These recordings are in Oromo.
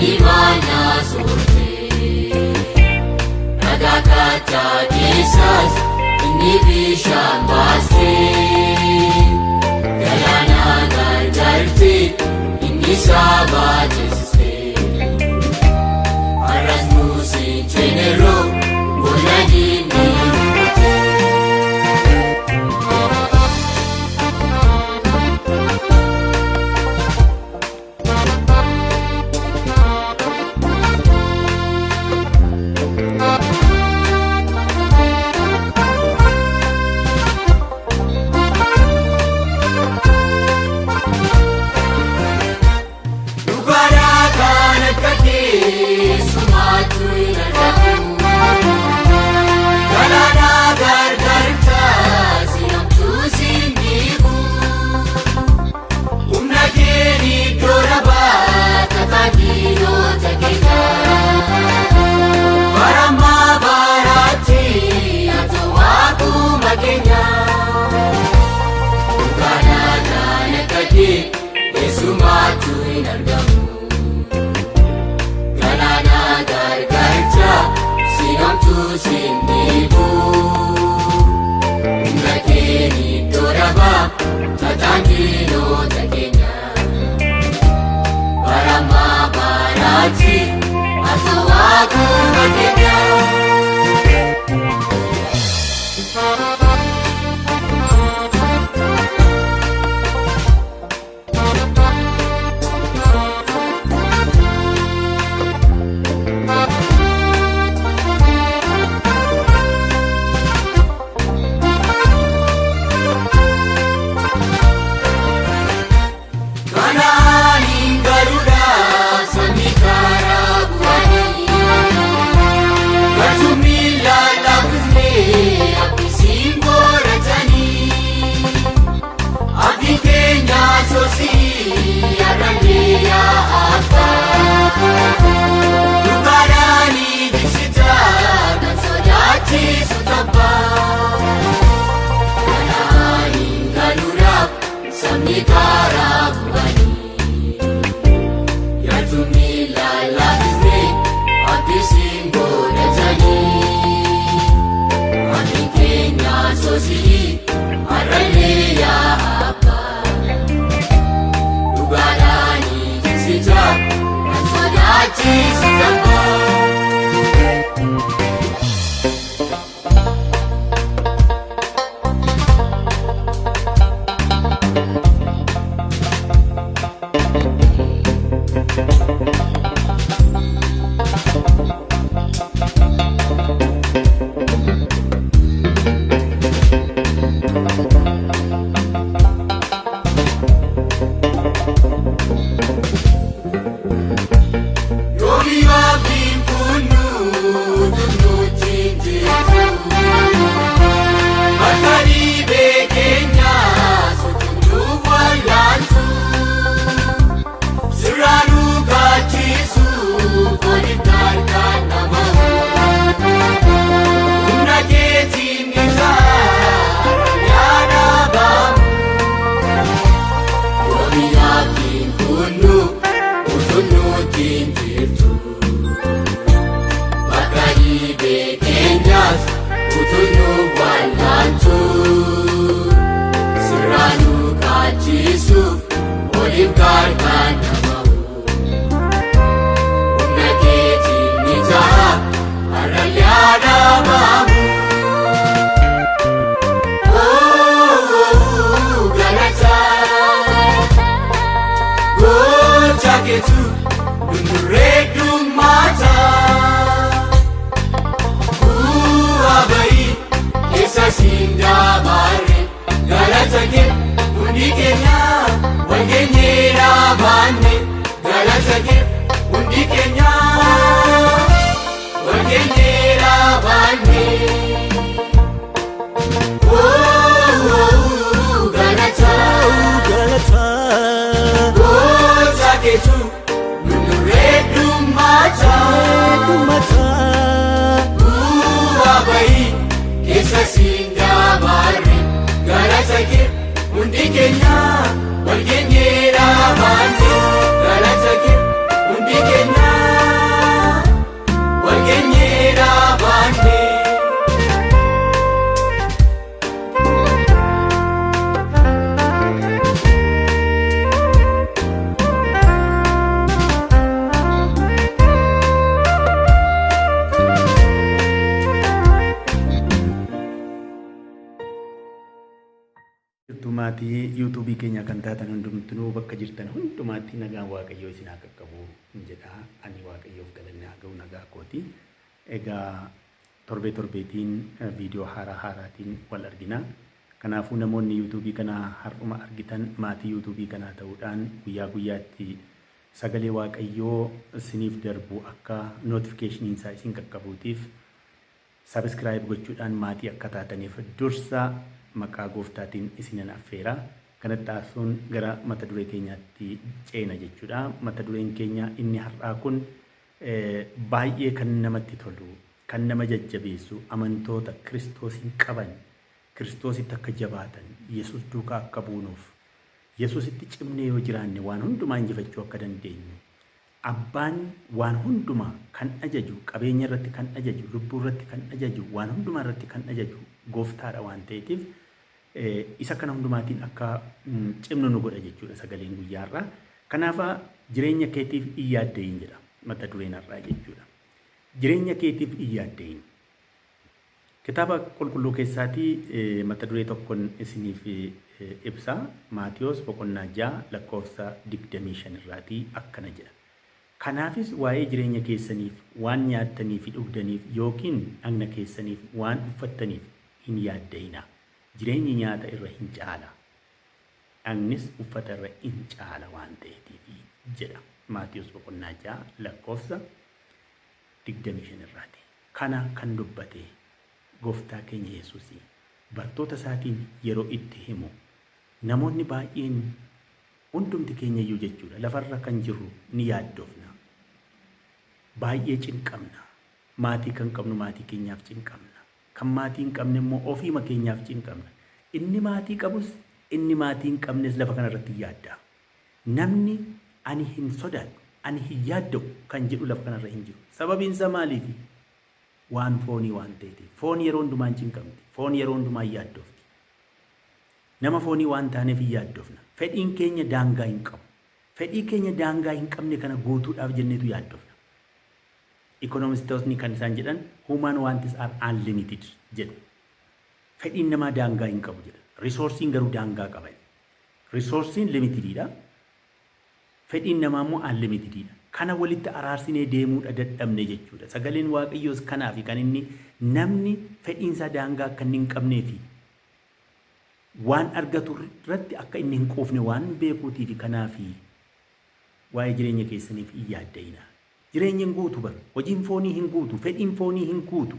Di mana surti Ada kata kisah Ini bisa pasti Galana gargarti Ini sahabat Yesusi Aras musik cenero Boleh dinikmati Yesu maju inargamu Galana gargarja Sinam tu sindibu Umrakeni doraba Tatangino takenya Barama barati Atau aku makenya Undi Kenya, Kenya, Bani. kee hundi keenya wal geenyee dhaabanne. Galata kee hundi keenya wal geenyee dhaabanne. Maatii yuutuubii keenya kan taatan hundumtuu bakka jirtan hundumaatti nagaan Waaqayyoo isin haa qaqqabu jedha. Ani Waaqayyoof galanni haa ga'u nagaa kooti. Egaa torbeetiin viidiyoo haaraatiin wal argina. Kanaafuu namoonni yuutuubii kana har'uma argitan maatii yuutuubii kanaa ta'uudhaan guyyaa guyyaatti sagalee Waaqayyoo isiniif darbu akka notifikashiniin isaa isin qaqqabuutiif sabiskiraayib gochuudhaan maatii akka taataniif dursa maqaa gooftaatiin isinan affeera. Kanatti taasisuun gara mata duree keenyaatti ceena jechuudha. Mata dureen keenya inni har'aa kun baay'ee kan namatti tolu, kan nama jajjabeessu, amantoota Kiristoosin qaban, Kiristoositti akka jabaatan, Yesuus duukaa akka buunuuf, Yesuusitti cimnee yoo jiraanne waan hundumaa injifachuu akka dandeenyu. Abbaan waan hundumaa kan ajaju, qabeenya irratti kan ajaju, lubbuu irratti kan ajaju, waan hundumaa irratti kan ajaju gooftaadha waan ta'eetiif isa kana hundumaatiin akka cimnu nu godha jechuudha sagaleen guyyaarraa. Kanaaf jireenya keetiif hin yaaddayin jedha mata dureen har'aa jechuudha. Jireenya keetiif hin yaaddayin. Kitaaba qulqulluu keessaatii mata duree tokkoon isiniif ibsa. Maatiyos boqonnaa 6 lakkoofsa 25 irraatii akkana jedha. Kanaafis waa'ee jireenya keessaniif waan nyaattanii fi dhugdaniif yookiin dhagna keessaniif waan uffattaniif hin yaaddayinaa. Jireenyi nyaata irra hin caala, dhagnis uffata irra hin caala waan ta'eetiif jedha. Maatiyos boqonnaa 6 lakkoofsa 25 irraati. Kana kan dubbate gooftaa keenya Yesuusii bartoota isaatiin yeroo itti himu namoonni baay'een hundumti keenya iyyuu jechuudha lafarra kan jirru ni yaaddofna. Baay'ee cinqamna. Maatii kan qabnu maatii keenyaaf cinqamna. Kan maatii hin qabne immoo ofiima keenyaaf cinqamna. Inni maatii qabus inni maatii hin qabnes lafa kanarratti yaadda. Namni ani hin sodaadhu, ani hin yaadda'u kan jedhu lafa kanarra hin jiru. Sababiin isaa maaliifi? Waan foonii waan ta'eeti. Foon yeroo hundumaa hin cinqamti. Foon yeroo hundumaa hin yaaddofti. Nama foonii waan taaneef hin yaaddofna. Fedhiin keenya daangaa hin qabu. Fedhii keenya daangaa hin qabne kana guutuudhaaf jenneetu yaaddofna. Economistootni kan isaan jedhan human wants are unlimited jedhu. Fedhiin namaa daangaa hin qabu jedha. Resoursiin garuu daangaa qaba. Resoursiin limitedidha. Fedhiin namaa immoo unlimitedidha. Kana walitti araarsinee deemuudha dadhabne jechuudha. Sagaleen Waaqayyoos kanaafi kan inni namni fedhiinsaa daangaa akka inni hin qabneefi waan argatu irratti akka inni hin quufne waan beekuutiifi kanaafi waa'ee jireenya keessaniif hin yaadda'inaa. Jireenya hin guutu bara. Hojiin foonii hin guutu. Fedhiin foonii hin guutu.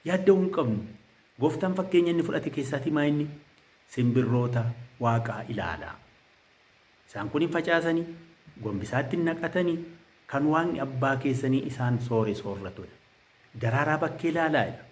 Yaadda'uu hin qabnu. Gooftaan fakkeenya inni fudhate keessaatii maa inni? Simbirroota Waaqaa ilaalaa. Isaan kun hin facaasanii, gombisaatti hin naqatanii, kan Waaqni abbaa keessanii isaan soorratudha. Daraaraa bakkee ilaalaa jedha.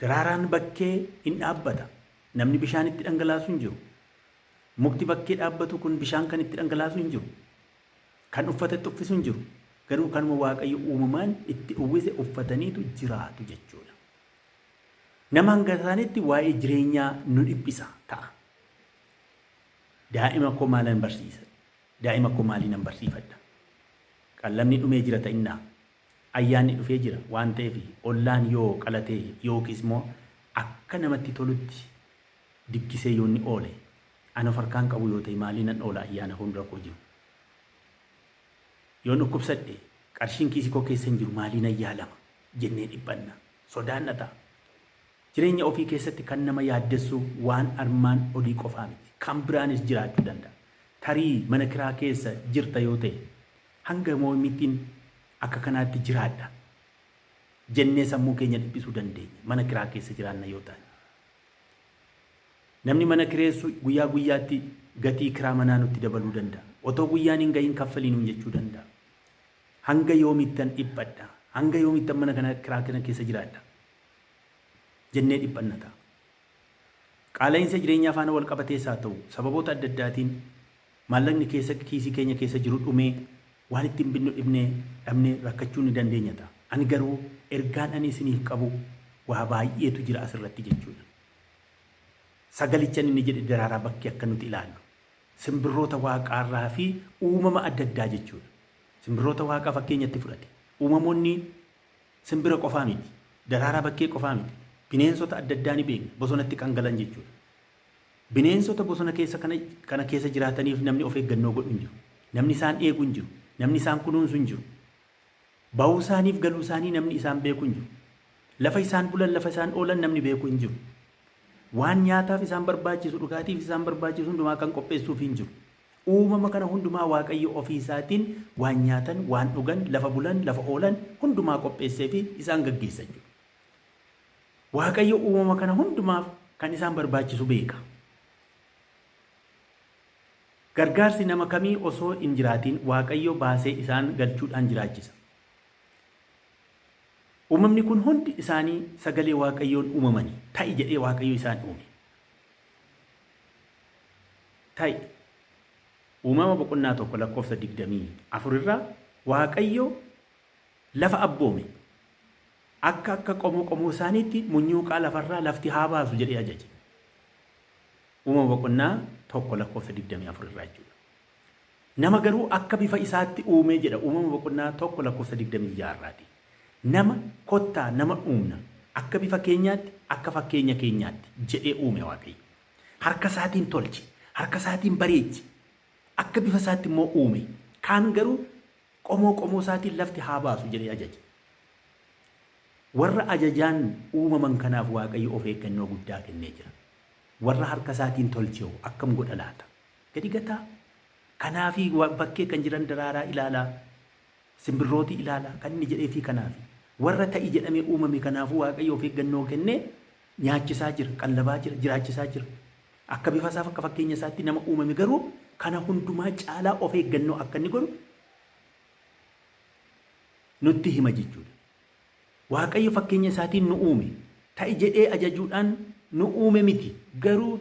Daraaraan bakkee hin dhaabbata. Namni bishaan itti dhangalaasu hin jiru. Mukti bakkee dhaabbatu kun bishaan kan itti dhangalaasu hin jiru. Kan uffata itti uffisu hin jiru. Garuu kanuma Waaqayyo uumamaan itti uwwise uffataniitu jiraatu jechuudha. Nama hanga isaaniitti waa'ee jireenyaa nu dhiphisa ta'a. Daa'ima koo maalan barsiisa? Daa'ima koo maaliinan barsiifadha? Qallamni dhumee jira ta'innaa. Ayyaanni dhufee jira waan ta'eef ollaan yoo qalatee yookiis immoo akka namatti tolutti dikkisee yoo inni oole ana farkaan qabu yoo ta'e maaliinan oola ayyaana fuuldura koo jiru? Yoo dhukkubsadhe qarshiin kiisii koo keessa hin jiru maaliin ayyaalama jennee dhiphanna sodaanna ta'a. Jireenya ofii keessatti kan nama yaaddessu waan armaan olii qofaa miti. Kan biraanis jiraachuu danda'a. Tarii mana kiraa keessa jirta yoo ta'e hanga moomittiin akka kanaatti jiraadha jennee sammuu keenya dhiphisuu dandeenya mana kiraa keessa jiraanna yoo ta'an. Namni mana kireessu guyyaa guyyaatti gatii kiraa manaa nutti dabaluu danda'a. Otoo guyyaan hin gahin kaffaliinuu jechuu danda'a. Hanga yoomittan dhiphadha. Hanga yoomittan mana kana kiraa kana keessa jiraadha jennee dhiphanna ta'a. qaala'insa jireenyaa faana wal qabatees haa ta'u sababoota adda addaatiin maallaqni keessa kiisii keenya keessa jiru dhumee waan ittiin binnu dhabnee rakkachuu ni dandeenya ta'a. Ani garuu ergaan ani isiniif qabu waa baay'eetu jira asirratti jechuudha. Sagalicha inni jedhe daraaraa bakkee akka nuti ilaallu. Simbirroota waaqaarraa fi uumama adda addaa jechuudha. Simbirroota waaqaa fakkeenyatti fudhate. Uumamoonni simbira qofaa miti. Daraaraa bakkee qofaa miti. Bineensota adda addaa ni beekna. Bosonatti kan galan jechuudha. Bineensota bosona keessa kana keessa jiraataniif namni of eeggannoo godhu hin jiru. Namni isaan eegu hin jiru. Namni isaan kunuunsu hin jiru. Bahuu isaaniif galuu isaanii namni isaan beeku hin jiru. Lafa isaan bulan lafa isaan oolan namni beeku hin jiru. Waan nyaataaf isaan barbaachisu dhugaatiif isaan barbaachisu hundumaa kan qopheessuuf hin jiru. Uumama kana hundumaa Waaqayyo ofii isaatiin waan nyaatan, waan dhugan, lafa bulan, lafa oolan hundumaa qopheessee fi isaan gaggeessa jechuudha. Waaqayyo uumama kana hundumaaf kan isaan barbaachisu beeka. Gargaarsi nama kamii osoo hin jiraatiin Waaqayyo baasee isaan galchuudhaan jiraachisa. Uumamni kun hundi isaanii sagalee Waaqayyoon uumamanii ta'i jedhee Waaqayyo isaan uume. Ta'i uumama boqonnaa tokko lakkoofsa 24 irraa Waaqayyo lafa abboome. Akka qomoo isaaniitti munyuuqaa lafarraa lafti haa baasu jedhee ajaje. Uumama boqonnaa tokko lakkoofsa 24 irraa jechuudha. Nama garuu akka bifa isaatti uume jedha uumama boqonnaa tokko lakkoofsa 26 irraati. Nama kottaa nama uumna akka bifa keenyaatti akka fakkeenya keenyaatti jedhee uume Waaqayyo. Harka isaatiin tolche, harka isaatiin bareeche, akka bifa isaatti immoo uume. Kaan garuu qomoo isaatiin lafti haa baasu jedhee ajaje. Warra ajajaan uumaman kanaaf Waaqayyo of eeggannoo guddaa kennee jira. Warra harka isaatiin tolche akkam godha laata? Gadi gataa. Kanaafi bakkee kan jiran daraaraa ilaalaa, simbirrooti ilaalaa kan inni jedhee fi kanaafi. Warra ta'i jedhamee uumame kanaafuu Waaqayyo of eeggannoo kennee nyaachisaa jira, qallabaa jira, jiraachisaa jira. Akka bifa isaaf akka fakkeenya isaatti nama uumame garuu kana hundumaa caalaa of eeggannoo akka inni godhu nutti hima jechuudha. Waaqayyo fakkeenya isaatiin nu uume ta'i jedhee ajajuudhaan nu uume miti garuu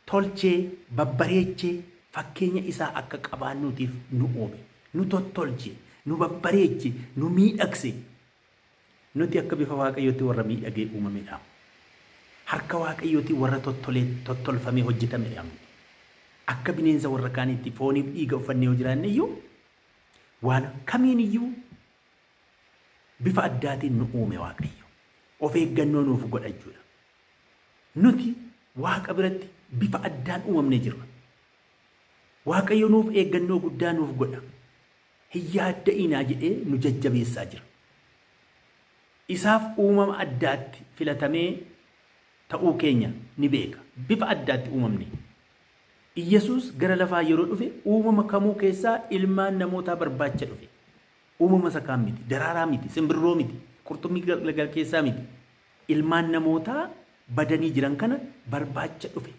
tolchee babbareechee fakkeenya isaa akka qabaannuutiif nu uume. Nu tottolche, nu babbareeche, nu miidhagse. Nuti akka bifa Waaqayyootti warra miidhagee uumamedha. Harka Waaqayyootti warra tottolfamee hojjetamedha. Akka bineensa warra kaaniitti fooniif dhiiga uffannee yoo jiraanne iyyuu waan kamiin iyyuu bifa addaatiin nu uume Waaqayyo. Of eeggannoo nuuf godha jechuudha. Nuti Waaqa biratti bifa addaan uumamne jirra. Waaqayyo nuuf eeggannoo guddaa nuuf godha. Hin yaadda'inaa jedhee nu jajjabeessaa jira. Isaaf uumama addaatti filatamee ta'uu keenya ni beeka. Bifa addaatti uumamne. Iyyesuus gara lafaa yeroo dhufe uumama kamuu keessaa ilmaan namootaa barbaacha dhufe. Uumama sakaan miti, daraaraa miti, simbirroo miti, qurxummii laga keessaa miti. Ilmaan namootaa badanii jiran kana barbaacha dhufe.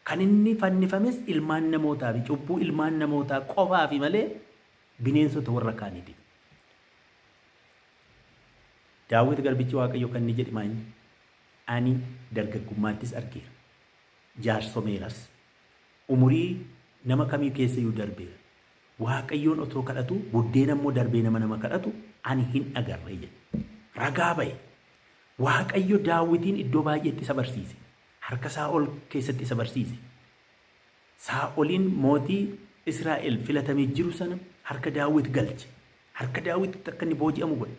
Kan inni fannifames ilmaan namootaa fi cubbuu ilmaan namootaa qofaa fi malee bineensota warra kaaniitiif. Daawit garbichi Waaqayyo kan inni jedhe maayini? Ani dargaggummaattis argeera. Jaarsomeeras. Umurii nama kamii keessa iyyuu darbeera. Waaqayyoon otoo kadhatu buddeena immoo darbee nama kadhatu ani hin agarre jedhe. Ragaa ba'e. Waaqayyo Daawitiin iddoo baay'eetti isa barsiise. Harka Saa'ol keessatti isa barsiise. Saa'oliin mootii Israa'el filatamee jiru sana harka Daawit galche. Harka Daawititti akka inni booji'amu godhe.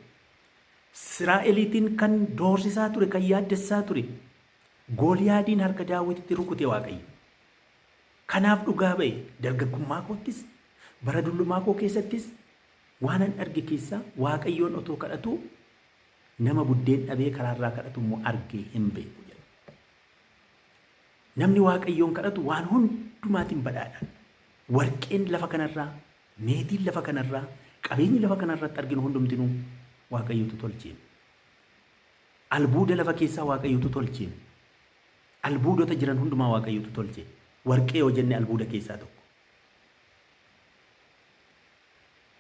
Israa'eliitiin kan doorsisaa ture, kan yaaddessaa ture. Gooliyaadiin harka Daawititti rukute Waaqayyo. Kanaaf dhugaa ba'e dargaggummaa koottis, bara dullummaa koo keessattis waan an arge keessaa Waaqayyoon otoo kadhatu nama buddeen dhabee karaarraa kadhatu immoo argee hin beeku jedha. Namni Waaqayyoon kadhatu waan hundumaatiin badhaadhaan. Warqeen lafa kanarraa, meetiin lafa kanarraa, qabeenyi lafa kanarratti arginu hundumtinuu Waaqayyotu tolcheen. Albuuda lafa keessaa Waaqayyotu tolcheen. Albuudota jiran hundumaa Waaqayyotu tolcheen. Warqee yoo jenne albuuda keessaa tokko.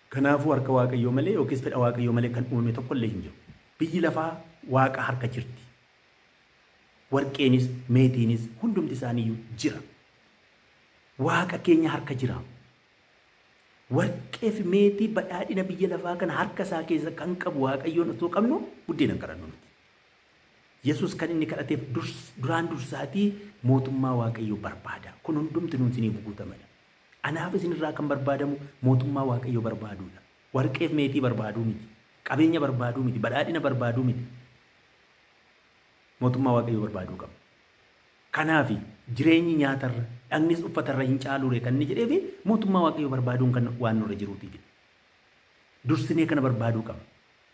Kanaafuu harka Waaqayyoo malee yookiis fedha Waaqayyoo malee kan uumame tokko illee hin jiru. Biyyi lafaa Waaqa harka jirti. warqeenis meetiinis hundumti isaaniiyyuu jira. Waaqa keenya harka jira. Warqee fi meetii badhaadhina biyya lafaa kana harka isaa keessa kan qabu Waaqayyoon otoo qabnu buddeena hin kadhannu nuti. Yesuus kan inni kadhateef duraan dursaatii mootummaa Waaqayyoo barbaada. Kun hundumti nuun isiniif guutamadha. Anaaf isinirraa kan barbaadamu mootummaa Waaqayyoo barbaaduudha. Warqee fi meetii barbaaduu miti. Qabeenya barbaaduu miti. Badhaadhina barbaaduu miti. Mootummaa Waaqayyoo barbaaduu qaba. Kanaaf jireenyi nyaatarra dhagnis uffatarra hin caalure kan inni jedheefi mootummaa Waaqayyoo barbaaduun kan waan nurra jiruuti. Dursinee kana barbaaduu qaba.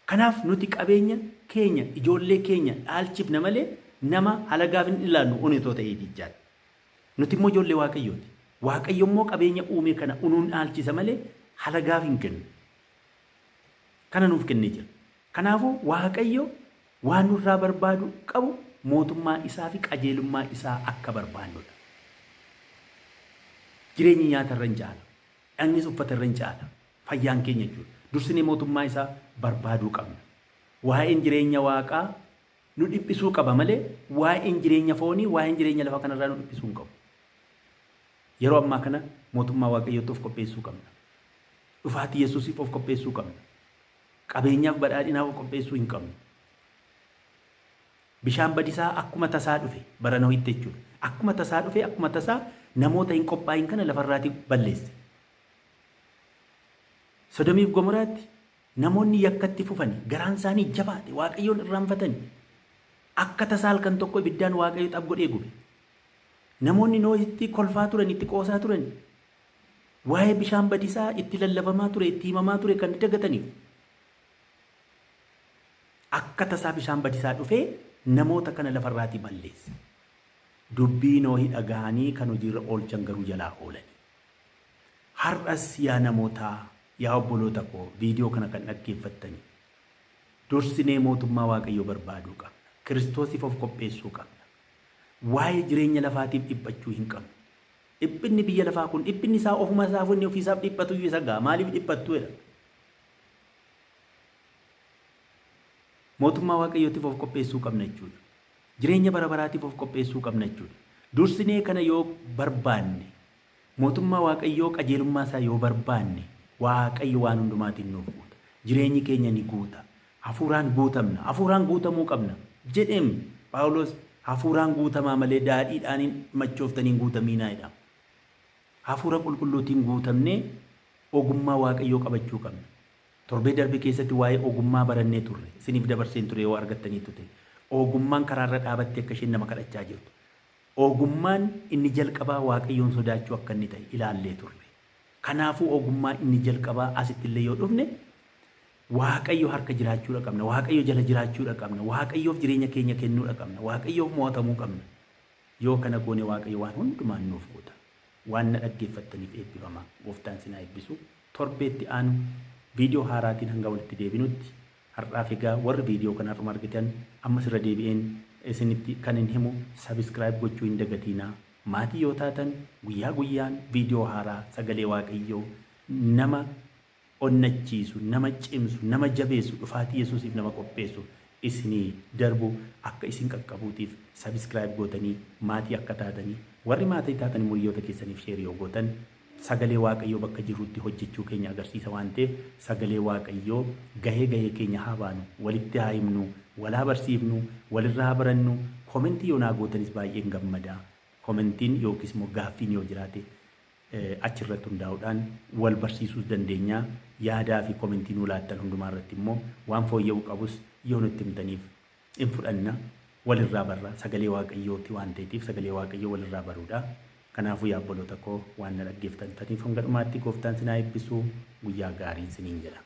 Kanaaf nuti qabeenya keenya ijoollee keenya dhaalchifna malee nama halagaaf hin ilaallu unitoo ta'ee jijjaadha. Nuti immoo ijoollee Waaqayyooti. Waaqayyo immoo qabeenya uume kana unuun dhaalchisa malee halagaaf hin kennu. Kana nuuf kennee jira. Kanaafuu Waaqayyo waan nurraa barbaadu qabu mootummaa isaa fi qajeelummaa isaa akka barbaannudha. Jireenyi nyaatarra hin caala. Dhagnis uffatarra hin caala. Fayyaan keenya jechuudha. Dursinee mootummaa isaa barbaaduu qabna. Waa'een jireenya waaqaa nu dhiphisuu qaba malee waa'een jireenya foonii, waa'een jireenya lafa kanarraa nu dhiphisuu hin qabu. Yeroo ammaa kana mootummaa Waaqayyootti of qopheessuu qabna. Dhufaatii Yesuusiif of qopheessuu qabna. Qabeenyaaf badhaadhinaaf of qopheessuu hin qabnu. Bishaan badisaa akkuma tasaa dhufe bara Nohitti jechuudha. Akkuma tasaa dhufe akkuma tasaa namoota hin qophaa'in kana lafarraatti balleesse. Sodomiif Gomoraatti namoonni yakkatti fufani garaan isaanii jabaate Waaqayyoon irraanfatani. Akka tasaa halkan tokko ibiddaan Waaqayyo xab godhee gube. Namoonni Nohitti kolfaa turan itti qoosaa turan. Waa'ee bishaan badisaa itti lallabamaa ture itti himamaa ture kan dagataniif. Akka tasaa bishaan badisaa dhufee namoota kana lafarraatti balleesse. Dubbii Nohii dhagahanii kan hojiirra oolchan garuu jalaa oolani. Har'as yaa namootaa yaa obboloota koo viidiyoo kana kan dhaggeeffattani. Dursinee mootummaa Waaqayyoo barbaaduu qabna. Kiristoosiif of qopheessuu qabna. Waa'ee jireenya lafaatiif dhiphachuu hin qabnu. Dhiphinni biyya lafaa kun dhiphinni isaa ofuma isaaf inni ofiisaaf dhiphatu isa gaa maaliif dhiphattu jedha. Mootummaa Waaqayyootiif of qopheessuu qabna jechuudha. Jireenya bara baraatiif of qopheessuu qabna jechuudha. Dursinee kana yoo barbaanne mootummaa Waaqayyoo qajeelummaa isaa yoo barbaanne Waaqayyo waan hundumaatiin nuuf guuta. Jireenyi keenya ni guuta. Hafuuraan guutamna. Hafuuraan guutamuu qabna. Jedheem Phaawulos hafuuraan guutamaa malee daadhiidhaan machooftaniin guutamiinaa jedha. Hafuura qulqulluutiin guutamnee ogummaa Waaqayyoo qabachuu qabna. Torbee darbe keessatti waa'ee ogummaa barannee turre. Isiniif dabarseen ture yoo argattaniitu ta'e. Ogummaan karaarra dhaabattee akka isheen nama kadhachaa jirtu. Ogummaan inni jalqabaa Waaqayyoon sodaachuu akka inni ta'e ilaallee turre. Kanaafuu ogummaa inni jalqabaa asitti illee yoo dhufne Waaqayyo harka jiraachuudha qabna. Waaqayyo jala jiraachuudha qabna. Waaqayyoof jireenya keenya kennuudha qabna. Waaqayyoof mo'atamuu qabna. Yoo kana goone Waaqayyo waan hundumaan nuuf guuta. Waan na dhaggeeffattaniif eebbifamaa. Gooftaan sinaa eebbisu. Torbeetti aanu viidiyoo haaraatiin hanga walitti deebinutti har'aaf egaa warri viidiyoo kanarra argitan ammas irra deebi'een isinitti kan hin himu sabiskiraayib gochuu hin dagatiinaa. Maatii yoo taatan guyyaa guyyaan viidiyoo haaraa sagalee Waaqayyoo nama onnachiisu, nama cimsu, nama jabeessu, dhufaatii Yesuusiif nama qopheessu isinii darbu akka isin qaqqabuutiif sabiskiraayib gootanii maatii akka taatanii warri maatii taatan hiriyoota keessaniif sheerii yoo gootan sagalee Waaqayyoo bakka jirutti hojjechuu keenya agarsiisa waan ta'eef sagalee Waaqayyoo gahee keenya haa baanu, walitti haa himnu, walaa barsiifnu, walirraa barannu. Komentii yoo naa gootanis baay'een gammada. Komentiin yookiis immoo gaaffiin yoo jiraate achirratti hundaa'uudhaan wal barsiisuu dandeenya. Yaadaa fi komentii nuu laattan hundumaa irratti immoo waan fooyya'uu qabus yoo nutti himtaniif hin fudhanna. Walirraa barra sagalee Waaqayyooti waan ta'eef sagalee Waaqayyoo walirraa baruudha. Kanaafuu yaa obboloota koo waan na dhaggeeffattaniif hanga dhumaatti Gooftaan sinaa eebbisu guyyaa gaarii isiniin jedha.